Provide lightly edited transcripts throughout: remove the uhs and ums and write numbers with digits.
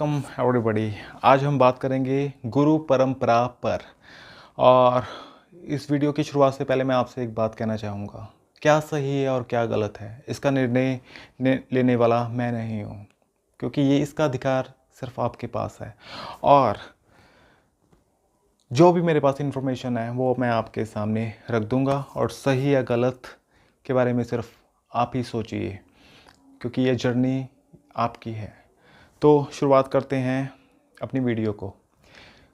Welcome everybody. आज हम बात करेंगे गुरु परंपरा पर। और इस वीडियो की शुरुआत से पहले मैं आपसे एक बात कहना चाहूँगा, क्या सही है और क्या गलत है इसका निर्णय लेने वाला मैं नहीं हूँ, क्योंकि ये इसका अधिकार सिर्फ आपके पास है। और जो भी मेरे पास इन्फॉर्मेशन है वो मैं आपके सामने रख दूँगा, और सही या गलत के बारे में सिर्फ आप ही सोचिए, क्योंकि ये जर्नी आपकी है। तो शुरुआत करते हैं अपनी वीडियो को।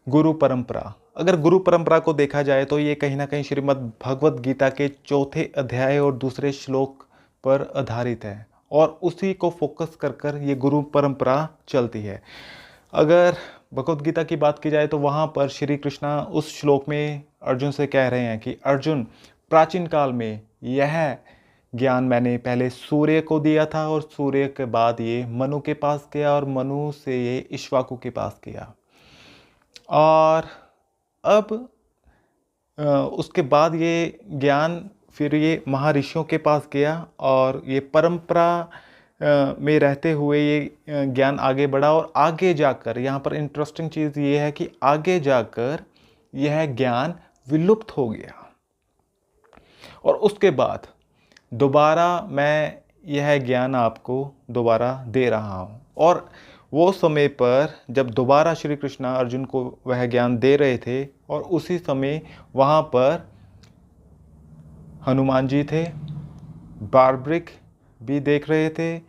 गुरु परंपरा। अगर गुरु परंपरा को देखा जाए तो ये कहीं ना कहीं श्रीमद् भगवत गीता के चौथे अध्याय और दूसरे श्लोक पर आधारित है, और उसी को फोकस कर कर ये गुरु परंपरा चलती है। अगर भगवत गीता की बात की जाए तो वहाँ पर श्री कृष्णा उस श्लोक में अर्जुन से कह रहे हैं कि अर्जुन, प्राचीन काल में यह ज्ञान मैंने पहले सूर्य को दिया था, और सूर्य के बाद ये मनु के पास गया, और मनु से ये इक्ष्वाकु के पास गया, और अब उसके बाद ये ज्ञान फिर ये महर्षियों के पास गया, और ये परंपरा में रहते हुए ये ज्ञान आगे बढ़ा। और आगे जाकर यहाँ पर इंटरेस्टिंग चीज़ ये है कि आगे जाकर यह ज्ञान विलुप्त हो गया, और उसके बाद दोबारा मैं यह ज्ञान आपको दोबारा दे रहा हूँ। और वो समय पर जब दोबारा श्री कृष्णा अर्जुन को वह ज्ञान दे रहे थे, और उसी समय वहाँ पर हनुमान जी थे, बार्ब्रिक भी देख रहे थे,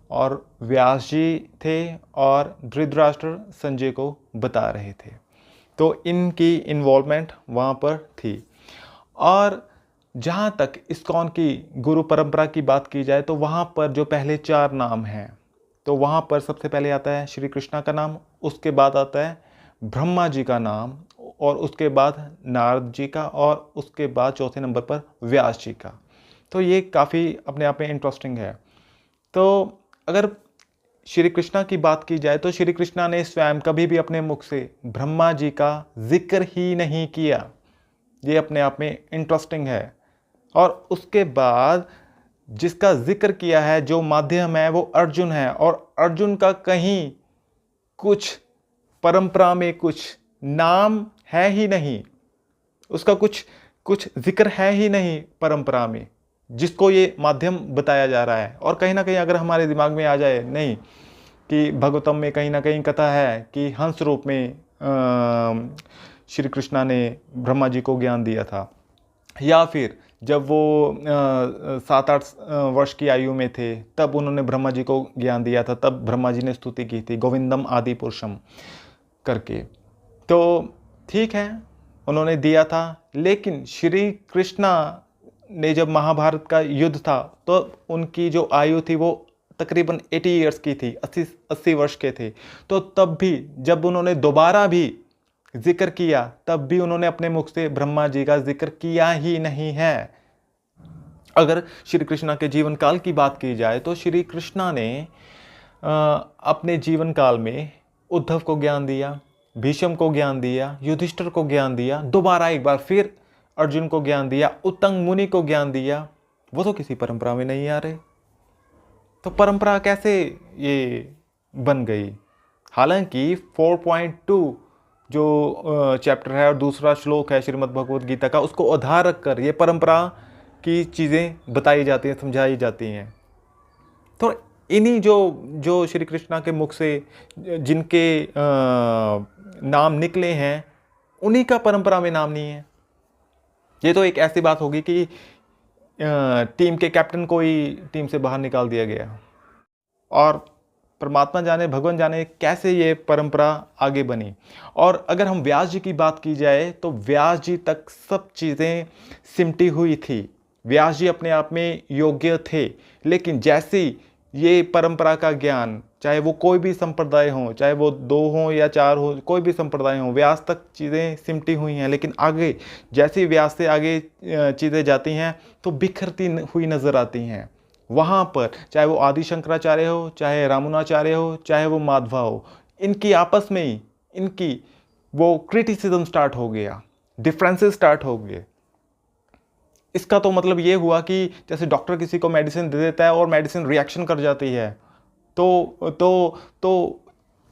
और व्यास जी थे, और धृतराष्ट्र संजय को बता रहे थे। तो इनकी इन्वॉल्वमेंट वहाँ पर थी। और जहाँ तक इस्कॉन की गुरु परंपरा की बात की जाए तो वहाँ पर जो पहले 4 नाम हैं, तो वहाँ पर सबसे पहले आता है श्री कृष्णा का नाम, उसके बाद आता है ब्रह्मा जी का नाम, और उसके बाद नारद जी का, और उसके बाद चौथे नंबर पर व्यास जी का। तो ये काफ़ी अपने आप में इंटरेस्टिंग है। तो अगर श्री कृष्णा की बात की जाए तो श्री कृष्णा ने स्वयं कभी भी अपने मुख से ब्रह्मा जी का जिक्र ही नहीं किया। ये अपने आप में इंटरेस्टिंग है। और उसके बाद जिसका जिक्र किया है, जो माध्यम है, वो अर्जुन है, और अर्जुन का कहीं कुछ परंपरा में कुछ नाम है ही नहीं, उसका कुछ जिक्र है ही नहीं परंपरा में, जिसको ये माध्यम बताया जा रहा है। और कहीं ना कहीं अगर हमारे दिमाग में आ जाए नहीं कि भगवतम में कहीं ना कहीं कथा है कि हंस रूप में श्री कृष्णा ने ब्रह्मा जी को ज्ञान दिया था, या फिर जब वो 7-8 वर्ष की आयु में थे तब उन्होंने ब्रह्मा जी को ज्ञान दिया था, तब ब्रह्मा जी ने स्तुति की थी गोविंदम आदि पुरुषम करके। तो ठीक है, उन्होंने दिया था, लेकिन श्री कृष्णा ने जब महाभारत का युद्ध था तो उनकी जो आयु थी वो तकरीबन 80 ईयर्स की थी, 80 वर्ष के थे। तो तब भी जब उन्होंने दोबारा भी जिक्र किया, तब भी उन्होंने अपने मुख से ब्रह्मा जी का जिक्र किया ही नहीं है। अगर श्री कृष्णा के जीवन काल की बात की जाए तो श्री कृष्णा ने अपने जीवन काल में उद्धव को ज्ञान दिया, भीष्म को ज्ञान दिया, युधिष्ठिर को ज्ञान दिया, दोबारा एक बार फिर अर्जुन को ज्ञान दिया, उत्तंग मुनि को ज्ञान दिया। वो तो किसी परंपरा में नहीं आ रहे, तो परंपरा कैसे ये बन गई? हालांकि 4.2 जो चैप्टर है और दूसरा श्लोक है श्रीमद् भगवत गीता का, उसको आधार रखकर ये परंपरा की चीज़ें बताई जाती हैं, समझाई जाती हैं। तो इन्हीं जो श्री कृष्णा के मुख से जिनके नाम निकले हैं, उन्हीं का परंपरा में नाम नहीं है। ये तो एक ऐसी बात होगी कि टीम के कैप्टन को ही टीम से बाहर निकाल दिया गया, और परमात्मा जाने, भगवान जाने कैसे ये परंपरा आगे बनी। और अगर हम व्यास जी की बात की जाए तो व्यास जी तक सब चीज़ें सिमटी हुई थी। व्यास जी अपने आप में योग्य थे, लेकिन जैसे ये परंपरा का ज्ञान, चाहे वो कोई भी संप्रदाय हो, चाहे वो 2 हो या 4 हो, कोई भी संप्रदाय हो, व्यास तक चीज़ें सिमटी हुई हैं। लेकिन आगे जैसे व्यास से आगे चीज़ें जाती हैं तो बिखरती हुई नज़र आती हैं। वहाँ पर चाहे वो आदि शंकराचार्य हो, चाहे रामानुजाचार्य हो, चाहे वो माधवा हो, इनकी आपस में ही इनकी वो क्रिटिसिज्म स्टार्ट हो गया, डिफरेंसेस स्टार्ट हो गए। इसका तो मतलब ये हुआ कि जैसे डॉक्टर किसी को मेडिसिन दे देता है और मेडिसिन रिएक्शन कर जाती है, तो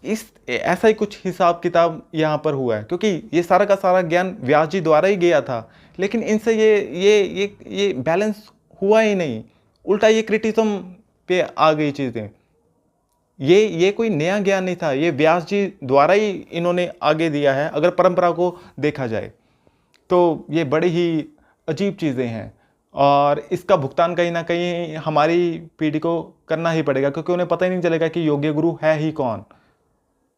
इस ऐसा ही कुछ हिसाब किताब यहाँ पर हुआ है, क्योंकि ये सारा का सारा ज्ञान व्यास जी द्वारा ही गया था, लेकिन इनसे ये बैलेंस हुआ ही नहीं, उल्टा ये क्रिटिसिज्म पे आ गई चीज़ें। ये कोई नया ज्ञान नहीं था, ये व्यास जी द्वारा ही इन्होंने आगे दिया है, अगर परंपरा को देखा जाए तो ये बड़ी ही अजीब चीज़ें हैं। और इसका भुगतान कहीं ना कहीं हमारी पीढ़ी को करना ही पड़ेगा, क्योंकि उन्हें पता ही नहीं चलेगा कि योग्य गुरु है ही कौन।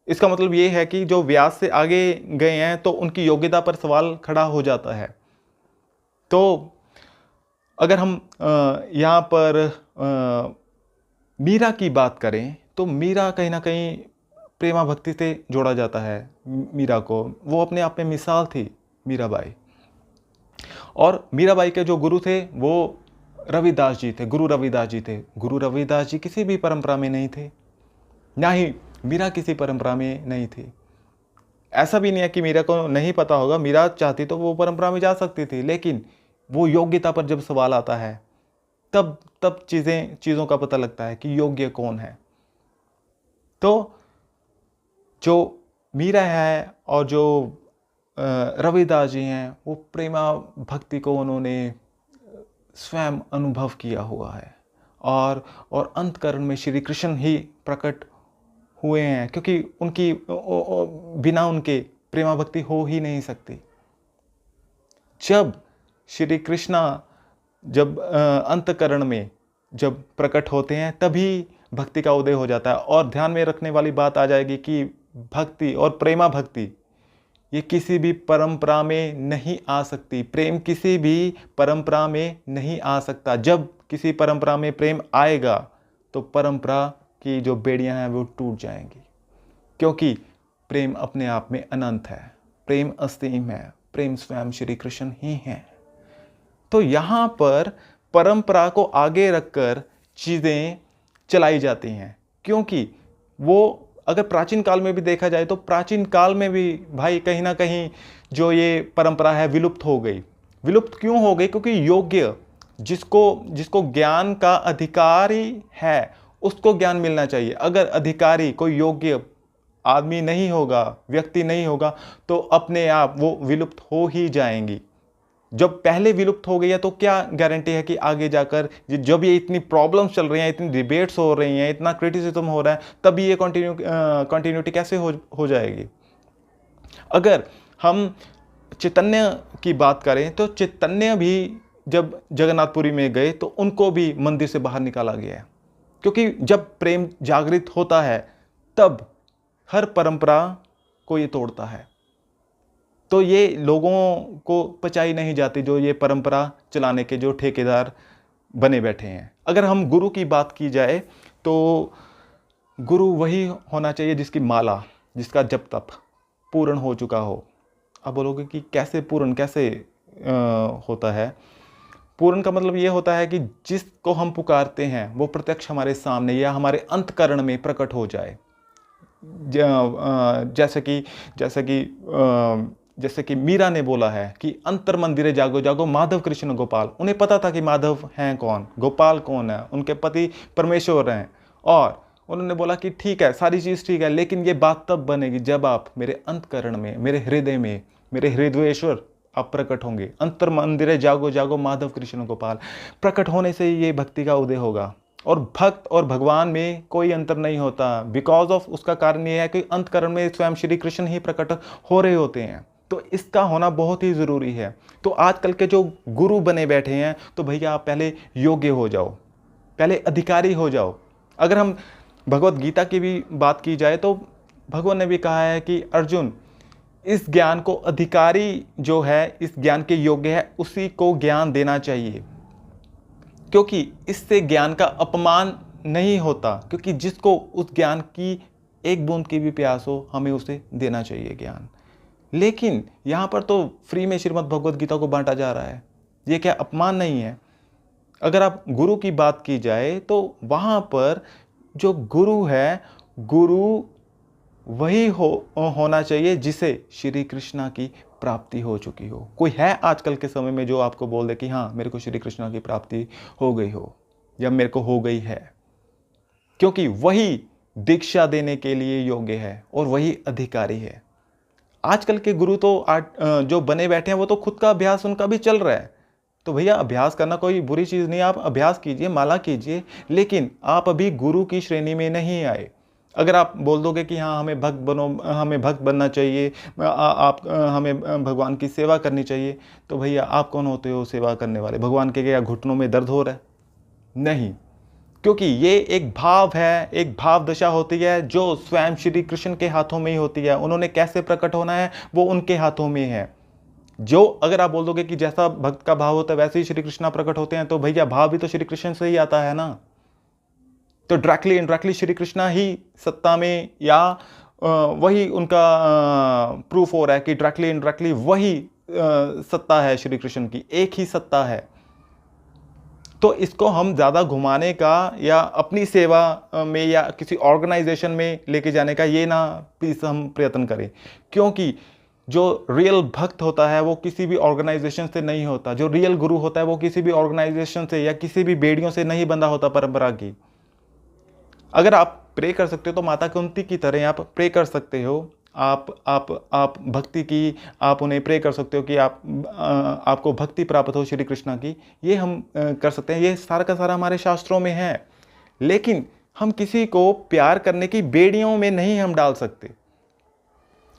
इसका मतलब ये है कि जो व्यास से आगे गए हैं तो उनकी योग्यता पर सवाल खड़ा हो जाता है। तो अगर हम यहाँ पर मीरा की बात करें तो मीरा कहीं ना कहीं प्रेमा भक्ति से जोड़ा जाता है। मीरा को, वो अपने आप में मिसाल थी मीराबाई। और मीराबाई के जो गुरु थे वो रविदास जी थे, गुरु रविदास जी थे। गुरु रविदास जी किसी भी परंपरा में नहीं थे, ना ही मीरा किसी परंपरा में नहीं थी। ऐसा भी नहीं है कि मीरा को नहीं पता होगा, मीरा चाहती तो वो परंपरा में जा सकती थी, लेकिन वो योग्यता पर जब सवाल आता है तब चीज़ों का पता लगता है कि योग्य कौन है। तो जो मीरा है और जो रविदास जी हैं, वो प्रेमा भक्ति को उन्होंने स्वयं अनुभव किया हुआ है, और अंतकरण में श्री कृष्ण ही प्रकट हुए हैं, क्योंकि उनकी बिना उनके प्रेमा भक्ति हो ही नहीं सकती। जब श्री कृष्णा जब अंतकरण में जब प्रकट होते हैं तभी भक्ति का उदय हो जाता है। और ध्यान में रखने वाली बात आ जाएगी कि भक्ति और प्रेमा भक्ति ये किसी भी परंपरा में नहीं आ सकती। प्रेम किसी भी परंपरा में नहीं आ सकता। जब किसी परंपरा में प्रेम आएगा तो परंपरा की जो बेड़ियां हैं वो टूट जाएंगी, क्योंकि प्रेम अपने आप में अनंत है, प्रेम असीम है, प्रेम स्वयं श्री कृष्ण ही हैं। तो यहाँ पर परंपरा को आगे रखकर चीज़ें चलाई जाती हैं, क्योंकि वो अगर प्राचीन काल में भी देखा जाए तो प्राचीन काल में भी भाई कहीं ना कहीं जो ये परंपरा है विलुप्त हो गई। विलुप्त क्यों हो गई? क्योंकि योग्य जिसको ज्ञान का अधिकारी है उसको ज्ञान मिलना चाहिए। अगर अधिकारी कोई योग्य आदमी नहीं होगा, व्यक्ति नहीं होगा, तो अपने आप वो विलुप्त हो ही जाएंगी। जब पहले विलुप्त हो गई है तो क्या गारंटी है कि आगे जाकर जब ये इतनी प्रॉब्लम्स चल रही हैं, इतनी डिबेट्स हो रही हैं, इतना क्रिटिसिज्म हो रहा है, तभी ये कंटिन्यूटी कैसे हो जाएगी? अगर हम चैतन्य की बात करें तो चैतन्य भी जब जगन्नाथपुरी में गए तो उनको भी मंदिर से बाहर निकाला गया है, क्योंकि जब प्रेम जागृत होता है तब हर परंपरा को ये तोड़ता है। तो ये लोगों को पचाई नहीं जाती, जो ये परंपरा चलाने के जो ठेकेदार बने बैठे हैं। अगर हम गुरु की बात की जाए तो गुरु वही होना चाहिए जिसकी माला, जिसका जप तप पूर्ण हो चुका हो। अब बोलोगे कि कैसे पूर्ण, कैसे होता है? पूर्ण का मतलब ये होता है कि जिसको हम पुकारते हैं वो प्रत्यक्ष हमारे सामने या हमारे अंतकरण में प्रकट हो जाए। जैसे कि मीरा ने बोला है कि अंतर मंदिरे जागो जागो माधव कृष्ण गोपाल। उन्हें पता था कि माधव हैं कौन, गोपाल कौन है, उनके पति परमेश्वर हैं। और उन्होंने बोला कि ठीक है, सारी चीज़ ठीक है, लेकिन ये बात तब बनेगी जब आप मेरे अंतकरण में, मेरे हृदय में, मेरे हृदयेश्वर आप प्रकट होंगे। अंतर मंदिरे जागो जागो माधव कृष्ण गोपाल। प्रकट होने से ये भक्ति का उदय होगा। और भक्त और भगवान में कोई अंतर नहीं होता, बिकॉज ऑफ उसका कारण ये है कि अंतकरण में स्वयं श्री कृष्ण ही प्रकट हो रहे होते हैं। तो इसका होना बहुत ही ज़रूरी है। तो आजकल के जो गुरु बने बैठे हैं, तो भैया आप पहले योग्य हो जाओ, पहले अधिकारी हो जाओ। अगर हम भगवत गीता की भी बात की जाए तो भगवान ने भी कहा है कि अर्जुन, इस ज्ञान को अधिकारी जो है, इस ज्ञान के योग्य है, उसी को ज्ञान देना चाहिए, क्योंकि इससे ज्ञान का अपमान नहीं होता। क्योंकि जिसको उस ज्ञान की एक बूंद की भी प्यास हो, हमें उसे देना चाहिए ज्ञान। लेकिन यहाँ पर तो फ्री में श्रीमद् भगवद गीता को बांटा जा रहा है। ये क्या अपमान नहीं है? अगर आप गुरु की बात की जाए तो वहाँ पर जो गुरु है, गुरु वही होना चाहिए जिसे श्री कृष्णा की प्राप्ति हो चुकी हो। कोई है आजकल के समय में जो आपको बोल दे कि हाँ मेरे को श्री कृष्णा की प्राप्ति हो गई हो या मेरे को हो गई है? क्योंकि वही दीक्षा देने के लिए योग्य है और वही अधिकारी है। आजकल के गुरु तो जो बने बैठे हैं वो तो खुद का अभ्यास उनका भी चल रहा है। तो भैया अभ्यास करना कोई बुरी चीज़ नहीं, आप अभ्यास कीजिए, माला कीजिए, लेकिन आप अभी गुरु की श्रेणी में नहीं आए। अगर आप बोल दोगे कि हाँ हमें भक्त बनो, हमें भक्त बनना चाहिए, हमें भगवान की सेवा करनी चाहिए, तो भैया आप कौन होते हो सेवा करने वाले? भगवान के क्या घुटनों में दर्द हो रहा है? नहीं, क्योंकि ये एक भाव है, एक भाव दशा होती है जो स्वयं श्री कृष्ण के हाथों में ही होती है। उन्होंने कैसे प्रकट होना है वो उनके हाथों में है। जो अगर आप बोल दोगे कि जैसा भक्त का भाव होता है वैसे ही श्री कृष्ण प्रकट होते हैं, तो भैया भाव भी तो श्री कृष्ण से ही आता है ना। तो डायरेक्टली इनडायरेक्टली श्री कृष्णा ही सत्ता में, या वही उनका प्रूफ हो रहा है कि डायरेक्टली इनडायरेक्टली वही सत्ता है श्री कृष्ण की, एक ही सत्ता है। तो इसको हम ज़्यादा घुमाने का या अपनी सेवा में या किसी ऑर्गेनाइजेशन में लेके जाने का ये ना प्लीज़ हम प्रयत्न करें, क्योंकि जो रियल भक्त होता है वो किसी भी ऑर्गेनाइजेशन से नहीं होता। जो रियल गुरु होता है वो किसी भी ऑर्गेनाइजेशन से या किसी भी बेड़ियों से नहीं बंधा होता परंपरा की। अगर आप प्रे कर सकते हो तो माता कुंती की तरह आप प्रे कर सकते हो। आप भक्ति की, आप उन्हें प्रे कर सकते हो कि आपको भक्ति प्राप्त हो श्री कृष्णा की। ये हम कर सकते हैं, ये सारा का सारा हमारे शास्त्रों में है। लेकिन हम किसी को प्यार करने की बेड़ियों में नहीं हम डाल सकते,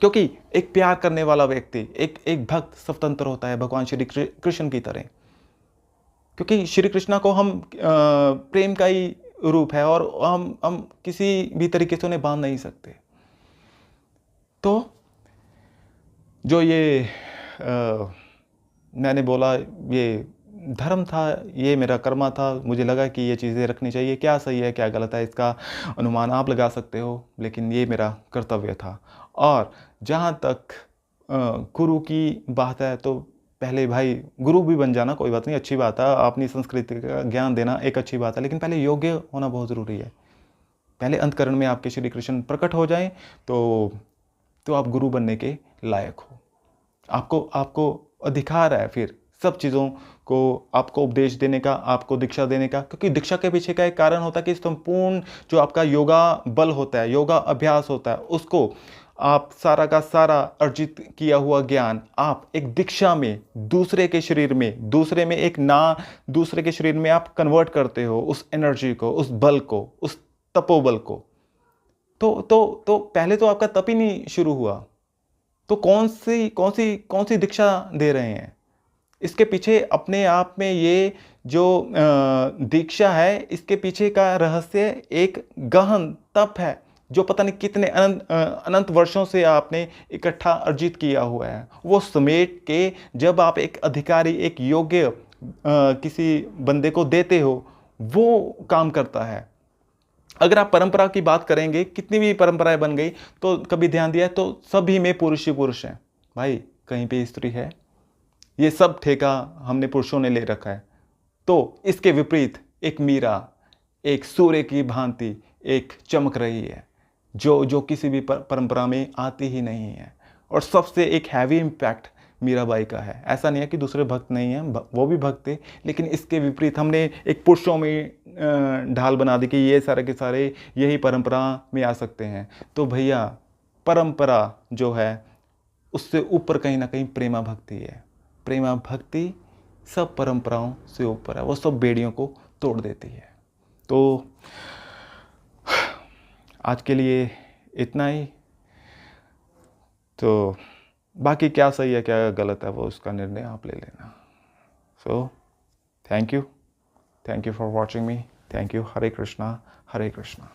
क्योंकि एक प्यार करने वाला व्यक्ति, एक भक्त स्वतंत्र होता है भगवान श्री कृष्ण की तरह। क्योंकि श्री कृष्णा को हम प्रेम का ही रूप है और हम किसी भी तरीके से उन्हें बांध नहीं सकते। तो जो ये मैंने बोला ये धर्म था, ये मेरा कर्मा था, मुझे लगा कि ये चीज़ें रखनी चाहिए। क्या सही है क्या गलत है इसका अनुमान आप लगा सकते हो, लेकिन ये मेरा कर्तव्य था। और जहाँ तक गुरु की बात है तो पहले भाई गुरु भी बन जाना कोई बात नहीं, अच्छी बात है, अपनी संस्कृति का ज्ञान देना एक अच्छी बात है, लेकिन पहले योग्य होना बहुत ज़रूरी है। पहले अंतकरण में आपके श्री कृष्ण प्रकट हो जाएं तो आप गुरु बनने के लायक हो। आपको अधिकार है फिर सब चीज़ों को आपको उपदेश देने का, आपको दीक्षा देने का, क्योंकि दीक्षा के पीछे का एक कारण होता है कि संपूर्ण जो आपका योगा बल होता है, योगा अभ्यास होता है, उसको आप सारा का सारा अर्जित किया हुआ ज्ञान आप एक दीक्षा में दूसरे के शरीर में, दूसरे के शरीर में आप कन्वर्ट करते हो, उस एनर्जी को, उस बल को, उस तपोबल को। तो पहले तो आपका तप ही नहीं शुरू हुआ, तो कौन सी दीक्षा दे रहे हैं? इसके पीछे अपने आप में ये जो दीक्षा है, इसके पीछे का रहस्य एक गहन तप है जो पता नहीं कितने अनंत वर्षों से आपने इकट्ठा अर्जित किया हुआ है। वो समेट के जब आप एक अधिकारी, एक योग्य किसी बंदे को देते हो, वो काम करता है। अगर आप परंपरा की बात करेंगे, कितनी भी परंपराएं बन गई, तो कभी ध्यान दिया तो सभी में पुरुष ही पुरुष हैं भाई, कहीं पे स्त्री है? ये सब ठेका हमने पुरुषों ने ले रखा है। तो इसके विपरीत एक मीरा, एक सूर्य की भांति एक चमक रही है जो किसी भी परंपरा में आती ही नहीं है। और सबसे एक हैवी इम्पैक्ट मीराबाई का है। ऐसा नहीं है कि दूसरे भक्त नहीं हैं, वो भी भक्त थे, लेकिन इसके विपरीत हमने एक पुरुषों में ढाल बना दी कि ये सारे के सारे यही परंपरा में आ सकते हैं। तो भैया परंपरा जो है उससे ऊपर कहीं ना कहीं प्रेमा भक्ति है। प्रेमा भक्ति सब परंपराओं से ऊपर है, वो सब बेड़ियों को तोड़ देती है। तो आज के लिए इतना ही। तो बाकी क्या सही है क्या गलत है वो उसका निर्णय आप ले लेना। So thank you for watching me. Thank you. Hare Krishna Hare Krishna.